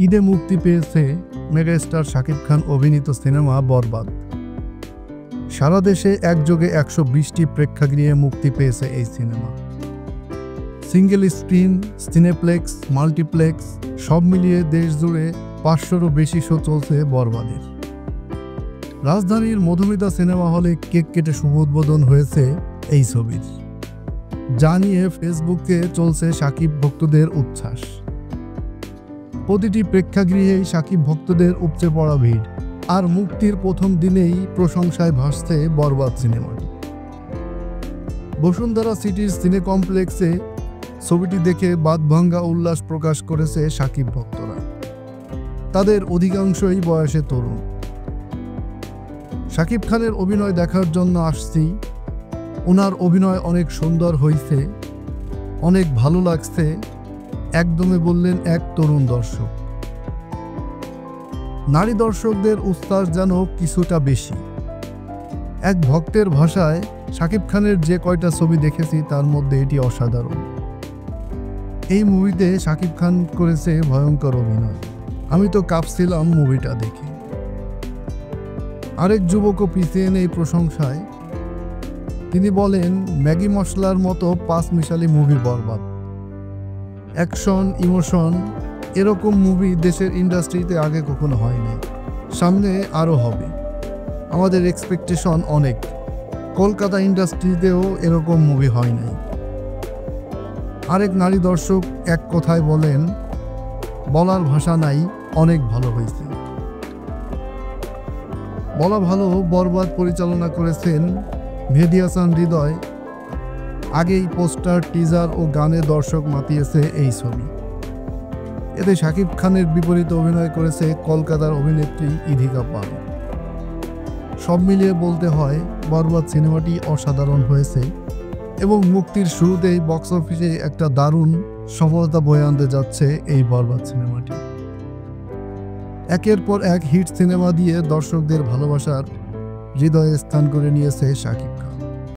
ঈদে মুক্তি পেয়েছে মেগাস্টার শাকিব খান অভিনীত সিনেমা বরবাদ। সারা দেশে একযোগে ১২০টি প্রেক্ষাগৃহে মুক্তি পেয়েছে এই cinema. Single screen, cineplex, multiplex সব মিলিয়ে দেশ জুড়ে ৫০০রও বেশি শো চলছে বরবাদের। রাজধানীর মধুমিতা সিনেমা হলে কেক কেটে শুভ উদ্বোধন হয়েছে এই ছবির, যা নিয়ে ফেসবুকে চলছে শাকিব ভক্তদের উচ্ছ্বাস। প্রতিটি প্রেক্ষাগৃহেই শাকিব ভক্তদের উপচে পড়া ভিড়, আর মুক্তির প্রথম দিনেই প্রশংসায় ভাসছে বরবাদ সিনেমাটি। বসুন্ধরা সিটির সিনে কমপ্লেক্সে ছবিটি দেখে বাঁধভাঙ্গা উল্লাস প্রকাশ করেছে শাকিব ভক্তরা। তাদের অধিকাংশই বয়সে তরুণ। শাকিব খানের অভিনয় দেখার জন্য আসছি, ওনার অভিনয় অনেক সুন্দর হয়েছে, অনেক ভালো লাগছে, একদমই বললেন এক তরুণ দর্শক। নারী দর্শকদের উচ্ছ্বাস যেন কিছুটা বেশি। এক ভক্তের ভাষায়, শাকিব খানের যে কয়টা ছবি দেখেছি তার মধ্যে এটি অসাধারণ। এই মুভিতে শাকিব খান করেছে ভয়ঙ্কর অভিনয়, আমি তো কাঁপছিলাম মুভিটা দেখে। আরেক যুবকও পিছিয়ে নেই প্রশংসায়। তিনি বলেন, ম্যাগি মশলার মতো পাঁচমিশালি মুভি বরবাদ। অ্যাকশন, ইমোশন, এরকম মুভি দেশের ইন্ডাস্ট্রিতে আগে কখনো হয়নি, সামনে আরও হবে। আমাদের এক্সপেকটেশন অনেক। কলকাতা ইন্ডাস্ট্রিতেও এরকম মুভি হয় নাই। আরেক নারী দর্শক এক কথায় বলেন, বলার ভাষা নাই, অনেক ভালো হয়েছে। বলা ভালো, বরবাদ পরিচালনা করেছেন মেহেদী হাসান হৃদয়। আগেই পোস্টার, টিজার ও গানে দর্শক মাতিয়েছে এই ছবি। এতে শাকিব খানের বিপরীতে অভিনয় করেছে কলকাতার অভিনেত্রী ইধিকা পাল। সব মিলিয়ে বলতে হয়, বরবাদ সিনেমাটি অসাধারণ হয়েছে এবং মুক্তির শুরুতেই বক্স অফিসে একটা দারুণ সফলতা বয়ে আনতে যাচ্ছে এই বরবাদ সিনেমাটি। একের পর এক হিট সিনেমা দিয়ে দর্শকদের ভালোবাসার হৃদয়ে স্থান করে নিয়েছে শাকিব খান।